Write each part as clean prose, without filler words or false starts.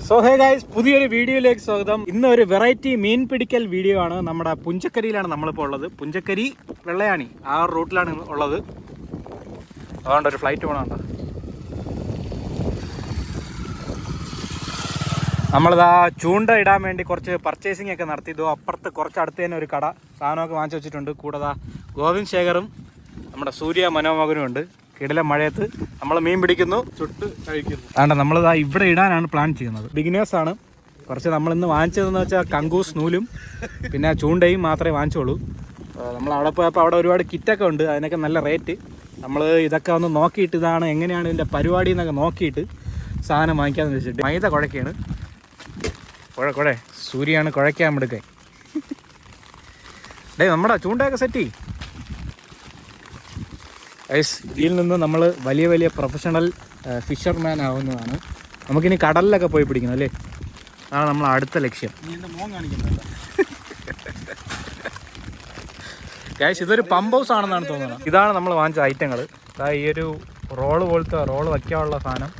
So hey guys, പുതിയൊരു വീഡിയോയിലേക്ക് സ്വാഗതം. ഇന്ന് ഒരു വെറൈറ്റി മീൻ പിടിക്കൽ വീഡിയോ ആണ്. നമ്മുടെ പുഞ്ചക്കരിയിലാണ് നമ്മളിപ്പോൾ ഉള്ളത്. പുഞ്ചക്കരി വെള്ളയാണി ആ റൂട്ടിലാണ് ഉള്ളത്. അതുകൊണ്ട് ഒരു ഫ്ലൈറ്റ് പോകണുണ്ട്. നമ്മളിതാ ചൂണ്ട ഇടാൻ വേണ്ടി കുറച്ച് പർച്ചേസിംഗ് ഒക്കെ നടത്തി. ഇതോ അപ്പുറത്ത് കുറച്ച് അടുത്ത് തന്നെ ഒരു കട സാധനമൊക്കെ വാങ്ങിച്ചു വെച്ചിട്ടുണ്ട്. കൂടാതെ ഗോവിന്ദ് ശേഖറും നമ്മുടെ സൂര്യ മനോമകനും ഉണ്ട്. കിടിലം മഴയത്ത് നമ്മൾ മീൻ പിടിക്കുന്നു, ചുട്ട് കഴിക്കുന്നു. അതുകൊണ്ട് നമ്മളിതാ ഇവിടെ ഇടാനാണ് പ്ലാൻ ചെയ്യുന്നത്. ബിഗിനേഴ്സാണ്. കുറച്ച് നമ്മളിന്ന് വാങ്ങിച്ചതെന്ന് വെച്ചാൽ കങ്കൂസ് നൂലും പിന്നെ ചൂണ്ടയും മാത്രമേ വാങ്ങിച്ചോളൂ. നമ്മൾ അവിടെ പോയപ്പോൾ അവിടെ ഒരുപാട് കിറ്റൊക്കെ ഉണ്ട്. അതിനൊക്കെ നല്ല റേറ്റ്. നമ്മൾ ഇതൊക്കെ ഒന്ന് നോക്കിയിട്ട് ഇതാണ് എങ്ങനെയാണ് ഇതിൻ്റെ പരിപാടി എന്നൊക്കെ നോക്കിയിട്ട് സാധനം വാങ്ങിക്കാമെന്ന് വെച്ചിട്ട് മൈദ കുഴക്കുകയാണ്. കുഴ സൂര്യാണ് കുഴയ്ക്കാൻ എടുക്കാൻ. നമ്മുടെ ചൂണ്ടയൊക്കെ സെറ്റ് ചെയ്യും. ഇതിൽ നിന്ന് നമ്മൾ വലിയ വലിയ പ്രൊഫഷണൽ ഫിഷർമാൻ ആവുന്നതാണ്. നമുക്കിനി കടലിലൊക്കെ പോയി പിടിക്കണം അല്ലേ? അതാണ് നമ്മൾ അടുത്ത ലക്ഷ്യം. ഗൈസ്, ഇതൊരു പമ്പ് ഹൗസ് ആണെന്നാണ് തോന്നുന്നത്. ഇതാണ് നമ്മൾ വാങ്ങിച്ച ഐറ്റങ്ങൾ. ഈ ഒരു റോള് പോലത്തെ റോള് വയ്ക്കാനുള്ള സാധനം,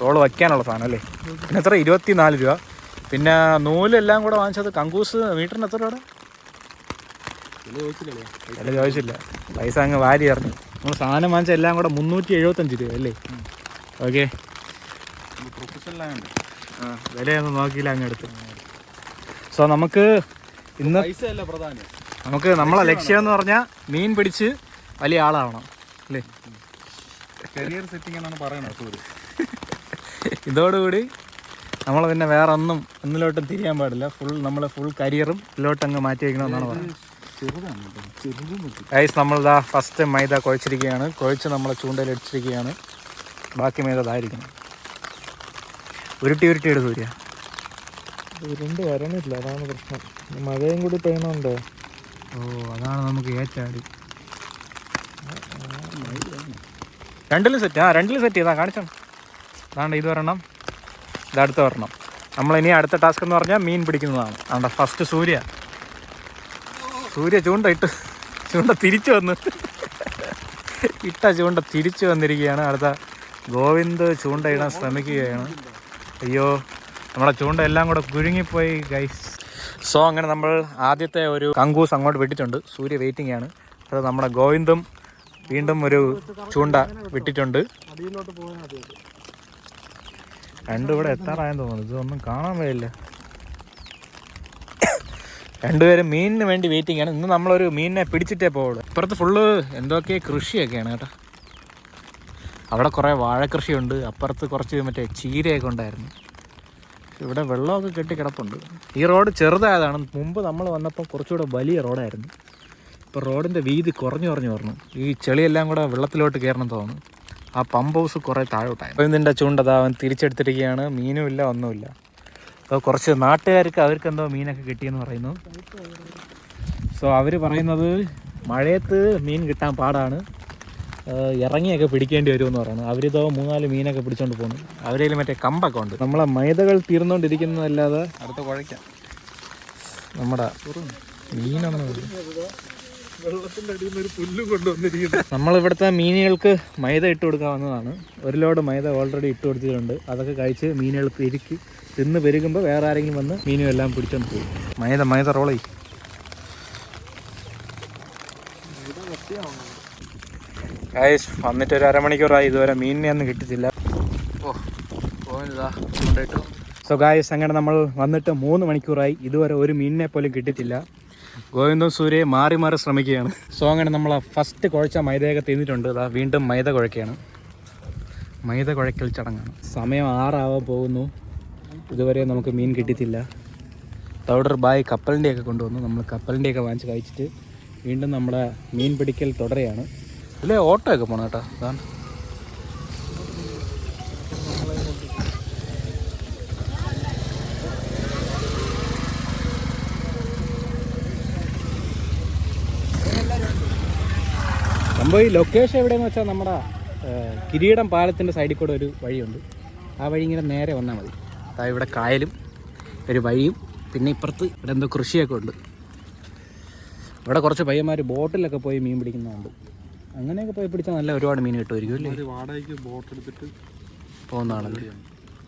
റോള് വയ്ക്കാനുള്ള സാധനം അല്ലേ? പിന്നെ എത്ര? 24 രൂപ. പിന്നെ നൂലെല്ലാം കൂടെ വാങ്ങിച്ചത് കങ്കൂസ് മീറ്ററിന് എത്ര രൂപ? വില ചോദിച്ചില്ല, പൈസ അങ്ങ് വാരി ഇറങ്ങി. നമ്മൾ സാധനം വാങ്ങിച്ച എല്ലാം കൂടെ 375 രൂപ അല്ലേ? ഓക്കെ, വിലയൊന്നും നോക്കിയില്ല അങ്ങ് എടുത്ത്. സോ നമുക്ക് ഇന്ന് നമ്മളെ ലക്ഷ്യം എന്ന് പറഞ്ഞാൽ മീൻ പിടിച്ച് വലിയ ആളാവണം അല്ലേ? കരിയർ സെറ്റിംഗ് എന്നാണ് പറയുന്നത്. ഇതോടുകൂടി നമ്മൾ പിന്നെ വേറെ ഒന്നിലോട്ടും തിരിയാൻ പാടില്ല. ഫുൾ കരിയറും ഇതിലോട്ടങ്ങ് മാറ്റി വയ്ക്കണമെന്നാണ് പറയുന്നത്. ഗൈസ്, നമ്മളിതാ ഫസ്റ്റ് മൈദ കുഴച്ചിരിക്കുകയാണ്. കുഴച്ച് നമ്മളെ ചൂണ്ടയിൽ അടിച്ചിരിക്കുകയാണ്. ബാക്കി മൈദ ഇതായിരിക്കണം. ഉരുട്ടി ഇട് സൂര്യ. ഉരുണ്ട് വരണില്ല, അതാണ് പ്രശ്നം. മഴയും കൂടി പെയ്യണുണ്ടോ? അതാണ് നമുക്ക് ഏറ്റാടി. രണ്ടിലും സെറ്റ് ചെയ്താ കാണിച്ചാണ്. അതാണ്ട് ഇത് വരണം, ഇതടുത്ത് വരണം. നമ്മളിനി അടുത്ത ടാസ്ക് എന്ന് പറഞ്ഞാൽ മീൻ പിടിക്കുന്നതാണ്. അതുകൊണ്ട് ഫസ്റ്റ് സൂര്യ ചൂണ്ട തിരിച്ചു വന്ന് ചൂണ്ട തിരിച്ചു വന്നിരിക്കുകയാണ്. അടുത്ത ഗോവിന്ദ് ചൂണ്ട ഇടാൻ ശ്രമിക്കുകയാണ്. അയ്യോ, നമ്മുടെ ചൂണ്ട എല്ലാം കൂടെ കുരുങ്ങിപ്പോയി ഗൈസ്. സോ അങ്ങനെ നമ്മൾ ആദ്യത്തെ ഒരു കങ്കൂസ് അങ്ങോട്ട് വിട്ടിട്ടുണ്ട്. സൂര്യ വെയിറ്റിംഗ് ആണ്. അത് നമ്മുടെ ഗോവിന്ദും വീണ്ടും ഒരു ചൂണ്ട വിട്ടിട്ടുണ്ട്. രണ്ടും ഇവിടെ എത്താറായെന്ന് തോന്നുന്നു. ഇതൊന്നും കാണാൻ വയ്യല്ല. രണ്ടുപേരും മീനിന് വേണ്ടി വെയിറ്റിംഗ് ആണ്. ഇന്ന് നമ്മളൊരു മീനിനെ പിടിച്ചിട്ടേ പോകുള്ളൂ. ഇപ്പുറത്ത് ഫുള്ള് എന്തൊക്കെ കൃഷിയൊക്കെയാണ് കേട്ടോ. അവിടെ കുറേ വാഴക്കൃഷിയുണ്ട്. അപ്പുറത്ത് കുറച്ച് മറ്റേ ചീരയൊക്കെ ഉണ്ടായിരുന്നു. ഇവിടെ വെള്ളമൊക്കെ കെട്ടി കിടപ്പുണ്ട്. ഈ റോഡ് ചെറുതായതാണ്. മുമ്പ് നമ്മൾ വന്നപ്പോൾ കുറച്ചുകൂടെ വലിയ റോഡായിരുന്നു. ഇപ്പോൾ റോഡിൻ്റെ വീതി കുറഞ്ഞു വരണം. ഈ ചെളിയെല്ലാം കൂടെ വെള്ളത്തിലോട്ട് കയറണം തോന്നുന്നു. ആ പമ്പ് ഹൗസ് കുറേ താഴോട്ടായി. അപ്പോൾ ഇതിൻ്റെ ചൂണ്ടതാ അവൻ തിരിച്ചെടുത്തിരിക്കുകയാണ്. മീനുമില്ല, ഒന്നുമില്ല. അപ്പോൾ കുറച്ച് നാട്ടുകാർക്ക് അവർക്കെന്തോ മീനൊക്കെ കിട്ടിയെന്ന് പറയുന്നു. സോ അവർ പറയുന്നത് മഴയത്ത് മീൻ കിട്ടാൻ പാടാണ്, ഇറങ്ങിയൊക്കെ പിടിക്കേണ്ടി വരുമെന്ന് പറയുന്നത്. അവരിതോ 3-4 മീനൊക്കെ പിടിച്ചോണ്ട് പോകുന്നു. അവരേൽ മറ്റേ കമ്പൊക്കെ ഉണ്ട്. നമ്മളെ മൈദകൾ തീർന്നുകൊണ്ടിരിക്കുന്നതല്ലാതെ അടുത്ത കുഴയ്ക്കാം. നമ്മുടെ മീനാണെന്ന് വെള്ളത്തിൻ്റെ അടിയിൽ നിന്ന് ഒരു പുല്ലും കൊണ്ടുവന്നിരിക്കുന്നു. നമ്മളിവിടുത്തെ മീനുകൾക്ക് മൈദ ഇട്ട് കൊടുക്കാൻ വന്നതാണ്. ഒരു ലോഡ് മൈദ ഓൾറെഡി ഇട്ട് കൊടുത്തിട്ടുണ്ട്. അതൊക്കെ കഴിച്ച് മീനുകൾ തിന്ന് പെരുകുമ്പോൾ വേറെ ആരെങ്കിലും വന്ന് മീനും എല്ലാം പിടിച്ചോണ്ട് പോകും. മൈദ റോളി. ഗൈസ്, വന്നിട്ട് ഒരു അരമണിക്കൂറായി. ഇതുവരെ മീനിനെ ഒന്നും കിട്ടിയിട്ടില്ല. സോ ഗൈസ്, അങ്ങനെ നമ്മൾ വന്നിട്ട് 3 മണിക്കൂറായി. ഇതുവരെ ഒരു മീനിനെ പോലും കിട്ടിയിട്ടില്ല. ഗോവിന്ദും സൂര്യയെ മാറി ശ്രമിക്കുകയാണ്. സോ അങ്ങനെ നമ്മൾ ഫസ്റ്റ് കുഴച്ച മൈദയൊക്കെ തിന്നിട്ടുണ്ട്. അതാ വീണ്ടും മൈദ കുഴയ്ക്കുകയാണ്. മൈദ കുഴയ്ക്കൽ ചടങ്ങാണ്. സമയം 6 പോകുന്നു. ഇതുവരെ നമുക്ക് മീൻ കിട്ടിയിട്ടില്ല. പൗഡർ ബായ് കപ്പലിൻ്റെയൊക്കെ കൊണ്ടുവന്നു. നമ്മൾ കപ്പലിൻ്റെയൊക്കെ വാങ്ങിച്ച് കഴിച്ചിട്ട് വീണ്ടും നമ്മുടെ മീൻ പിടിക്കൽ തുടരുകയാണ്. ഇതിലെ ഓട്ടോ ഒക്കെ പോകണം കേട്ടോ. അതാണ് സംഭവം. ഈ ലൊക്കേഷൻ എവിടെയെന്ന് വെച്ചാൽ നമ്മുടെ കിരീടം പാലത്തിൻ്റെ സൈഡിൽ കൂടെ ഒരു വഴിയുണ്ട്. ആ വഴി ഇങ്ങനെ നേരെ വന്നാൽ മതി. അതായത് ഇവിടെ കായലും ഒരു വഴിയും പിന്നെ ഇപ്പുറത്ത് ഇവിടെ എന്തോ കൃഷിയൊക്കെ ഉണ്ട്. ഇവിടെ കുറച്ച് പയ്യന്മാർ ബോട്ടിലൊക്കെ പോയി മീൻ പിടിക്കുന്നുണ്ട്. അങ്ങനെയൊക്കെ പോയി പിടിച്ചാൽ നല്ല ഒരുപാട് മീൻ കിട്ടുമായിരിക്കും അല്ലേ? വാടകയ്ക്ക് ബോട്ട് എടുത്തിട്ട് പോകുന്നതാണല്ലേ?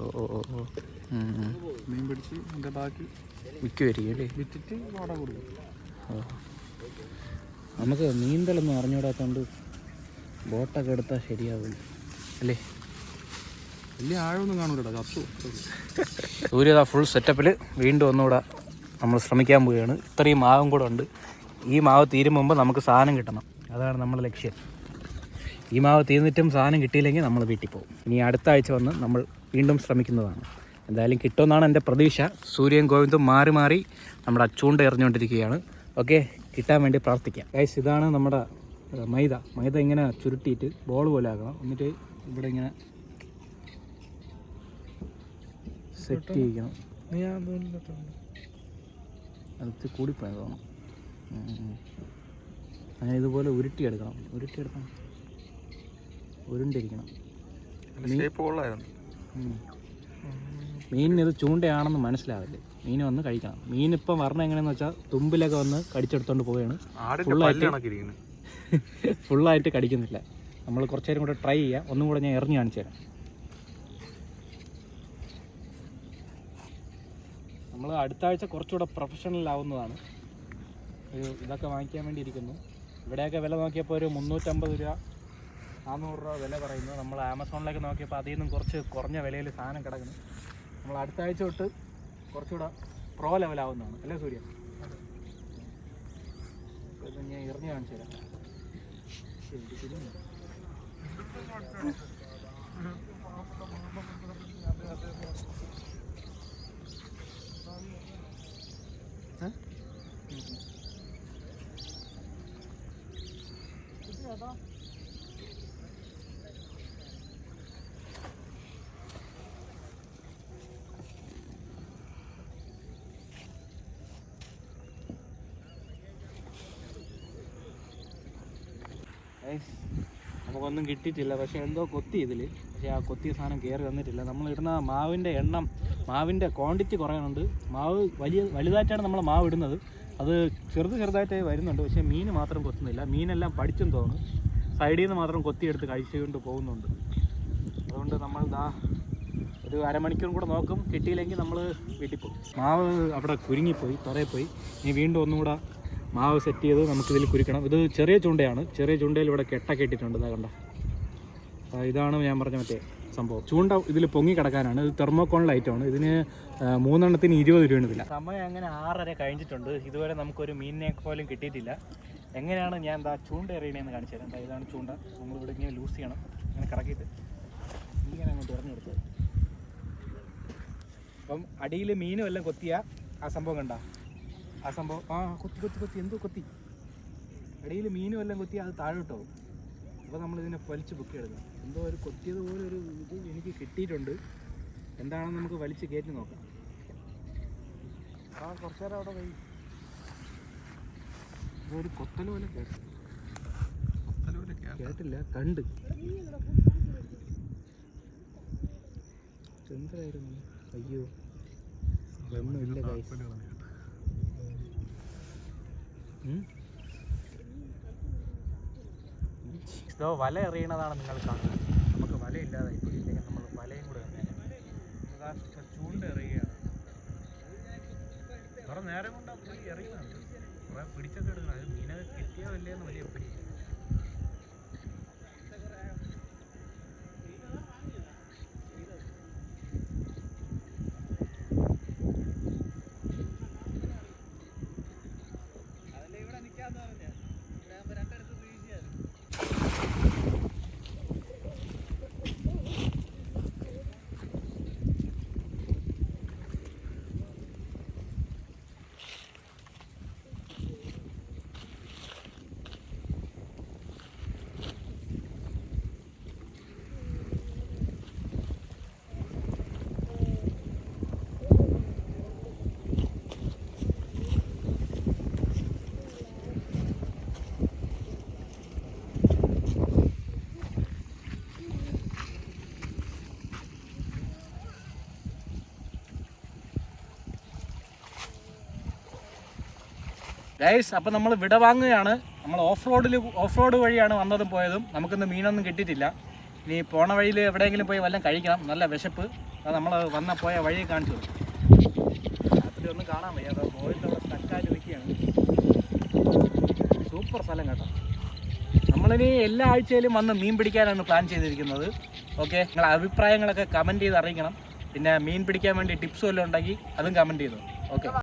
ഓ ഓ ഓ ഓ. മീൻ പിടിച്ച് എൻ്റെ ബാക്കി വിൽക്കുമായിരിക്കും അല്ലേ? വിറ്റിട്ട് അവിടെ കൊടുക്കും. ഓ, നമുക്ക് നീന്തലൊന്നും അറിഞ്ഞൂടാത്തതുകൊണ്ട് ബോട്ടൊക്കെ എടുത്താൽ ശരിയാവില്ല അല്ലേ? വലിയ ആഴമൊന്നും കാണൂലടാ, ചത്തു. സൂര്യത ഫുൾ സെറ്റപ്പിൽ വീണ്ടും ഒന്നുകൂടെ നമ്മൾ ശ്രമിക്കാൻ പോവുകയാണ്. ഇത്രയും മാവും കൂടെ ഉണ്ട്. ഈ മാവ് തീരും മുമ്പ് നമുക്ക് സാധനം കിട്ടണം, അതാണ് നമ്മുടെ ലക്ഷ്യം. ഈ മാവ് തീർന്നിട്ടും സാധനം കിട്ടിയില്ലെങ്കിൽ നമ്മൾ വീട്ടിൽ പോകും. ഇനി അടുത്ത ആഴ്ച വന്ന് നമ്മൾ വീണ്ടും ശ്രമിക്കുന്നതാണ്. എന്തായാലും കിട്ടുമെന്നാണ് എൻ്റെ പ്രതീക്ഷ. സൂര്യൻ ഗോവിന്ദും മാറി മാറി നമ്മുടെ ചൂണ്ട എറിഞ്ഞുകൊണ്ടിരിക്കുകയാണ്. ഓക്കെ, കിട്ടാൻ വേണ്ടി പ്രാർത്ഥിക്കാം. ഗൈസ്, ഇതാണ് നമ്മുടെ മൈദ ഇങ്ങനെ ചുരുട്ടിയിട്ട് ബോൾ പോലെ ആക്കണം. എന്നിട്ട് ഇവിടെ ഇങ്ങനെ സെറ്റ് ചെയ്യിക്കണം. അത് കൂടിപ്പോയത് തോന്നും. അങ്ങനെ ഇതുപോലെ ഉരുട്ടിയെടുക്കണം. ഉരുണ്ടിരിക്കണം. മീനിന് ഇത് ചൂണ്ടയാണെന്ന് മനസ്സിലാവില്ലേ. മീൻ വന്ന് കഴിക്കണം. മീനിപ്പം പറഞ്ഞ എങ്ങനെയാണെന്ന് വെച്ചാൽ തുമ്പിലൊക്കെ വന്ന് കടിച്ചെടുത്തോണ്ട് പോവുകയാണ്. ഫുള്ളായിട്ട് കടിക്കുന്നില്ല. നമ്മൾ കുറച്ച് നേരം കൂടെ ട്രൈ ചെയ്യാം. ഒന്നും കൂടെ ഞാൻ എറിഞ്ഞ് കാണിച്ചു തരാം. നമ്മൾ അടുത്ത ആഴ്ച കുറച്ചുകൂടെ പ്രൊഫഷണൽ ആവുന്നതാണ്. ഇതൊക്കെ വാങ്ങിക്കാൻ വേണ്ടി ഇരിക്കുന്നു. ഇവിടെയൊക്കെ വില നോക്കിയപ്പോൾ ഒരു 350 രൂപ 400 രൂപ വില പറയുന്നു. നമ്മൾ ആമസോണിലേക്ക് നോക്കിയപ്പോൾ അതിൽ നിന്നും കുറച്ച് കുറഞ്ഞ വിലയിൽ സാധനം കിടക്കുന്നു. നമ്മൾ അടുത്ത ആഴ്ച തൊട്ട് കുറച്ചുകൂടെ പ്രോ ലെവലാവുന്നതാണ് അല്ലേ സൂര്യ? ഇത് ഞാൻ എറിഞ്ഞ് കാണിച്ചു തരാം. നമുക്കൊന്നും കിട്ടിയിട്ടില്ല. പക്ഷേ എന്തോ കൊത്തി ഇതിൽ. പക്ഷേ ആ കൊത്തിയ സാധനം കയറി വന്നിട്ടില്ല. നമ്മളിടുന്ന മാവിൻ്റെ ക്വാണ്ടിറ്റി കുറയാനുണ്ട്. മാവ് വലുതായിട്ടാണ് നമ്മൾ മാവ് ഇടുന്നത്. അത് ചെറുതായിട്ടായി വരുന്നുണ്ട്. പക്ഷേ മീൻ മാത്രം കൊത്തുന്നില്ല. മീനെല്ലാം പഠിച്ചും തോന്നുന്നു. സൈഡിൽ നിന്ന് മാത്രം കൊത്തിയെടുത്ത് കഴിച്ചുകൊണ്ട് പോകുന്നുണ്ട്. അതുകൊണ്ട് നമ്മൾ ഒരു അരമണിക്കൂർ കൂടെ നോക്കും. കിട്ടിയില്ലെങ്കിൽ നമ്മൾ വീട്ടിൽ പോകും. മാവ് അവിടെ കുരുങ്ങിപ്പോയി, തറയിൽ പോയി. ഇനി വീണ്ടും ഒന്നും കൂടെ മാവ് സെറ്റ് ചെയ്ത് നമുക്കിതിൽ കുരുക്കണം. ഇത് ചെറിയ ചൂണ്ടയാണ്. ചെറിയ ചൂണ്ടയിൽ ഇവിടെ കെട്ടൊക്കെ ഇട്ടിട്ടുണ്ട്. ഇതാ കണ്ട, ഇതാണ് ഞാൻ പറഞ്ഞ മറ്റേ സംഭവം. ചൂണ്ട ഇതിൽ പൊങ്ങി കിടക്കാനാണ്. ഇത് തെർമോക്കോൺ ലൈറ്റാണ്. ഇതിന് 3 എണ്ണത്തിന് 20 രൂപയാണ് വില. സമയം അങ്ങനെ 6:30 കഴിഞ്ഞിട്ടുണ്ട്. ഇതുവരെ നമുക്കൊരു മീനിനെ പോലും കിട്ടിയിട്ടില്ല. എങ്ങനെയാണ് ഞാൻ ചൂണ്ട എറിയണേന്ന് കാണിച്ചു തരാം. ഇതാണ് ചൂണ്ട. നമ്മളിവിടെ ഇങ്ങനെ ലൂസ് ചെയ്യണം. ഇങ്ങനെ കറക്കിയിട്ട് ഇങ്ങനെ അങ്ങോട്ട് എറിഞ്ഞെടുത്ത്. അപ്പം അടിയിൽ മീനും എല്ലാം കൊത്തിയ ആ സംഭവം കണ്ട, ആ സംഭവം കൊത്തി എന്തോ കൊത്തി. അടിയിൽ മീനും എല്ലാം കൊത്തി അത് താഴോട്ട് പോകും. അപ്പോൾ നമ്മളിതിനെ വലിച്ച് പൊക്കിയെടുക്കണം. എന്തോ ഒരു കൊത്തിയതുപോലെ ഒരു ഇത് എനിക്ക് കിട്ടിയിട്ടുണ്ട്. എന്താണെന്ന് നമുക്ക് വലിച്ച് കയറ്റി നോക്കാം. കുറച്ച് നേരം അവിടെ പോയി. ഇതൊരു കൊത്തൽ പോലെ കേട്ടില്ല, കണ്ട്. എന്തായിരുന്നു? അയ്യോ, ഒന്നുമില്ല ഗൈസ്. ഇതോ വല എറിയണതാണ് നിങ്ങൾ കാണുന്നത്. നമുക്ക് വലയില്ലാതായി ഇല്ലെങ്കിൽ നമ്മൾ വലയും കൂടെ ചൂണ്ട എറിയുകയാണ്. കുറെ നേരം കൊണ്ട് പോയി എറിയുന്നുണ്ട്. കുറെ പിടിച്ചൊക്കെ എടുക്കണം. അത് മീനൊക്കെ കിട്ടിയോ ഇല്ലയെന്ന് വലിയ പിടി. ഗൈസ്, അപ്പോൾ നമ്മൾ വിട വാങ്ങുകയാണ്. നമ്മൾ ഓഫ് റോഡ് വഴിയാണ് വന്നതും പോയതും. നമുക്കിന്ന് മീനൊന്നും കിട്ടിയിട്ടില്ല. ഇനി പോണ വഴിയിൽ എവിടെയെങ്കിലും പോയി വല്ലതും കഴിക്കണം. നല്ല വിശപ്പ്. അത് നമ്മൾ പോയ വഴി കാണിച്ചു കൊടുക്കും. രാത്രി ഒന്നും കാണാൻ വയ്യ. അത് ബോയിൻ്റെ അവിടെ സ്റ്റക്കായിട്ട് നിൽക്കുകയാണ്. സൂപ്പർ സ്ഥലം കേട്ടോ. നമ്മളിനി എല്ലാ ആഴ്ചയിലും വന്ന് മീൻ പിടിക്കാനാണ് പ്ലാൻ ചെയ്തിരിക്കുന്നത്. ഓക്കെ, നിങ്ങളുടെ അഭിപ്രായങ്ങളൊക്കെ കമൻറ്റ് ചെയ്ത് അറിയിക്കണം. പിന്നെ മീൻ പിടിക്കാൻ വേണ്ടി ടിപ്സ് വല്ലതും ഉണ്ടെങ്കിൽ അതും കമൻറ്റ് ചെയ്തു. ഓക്കെ.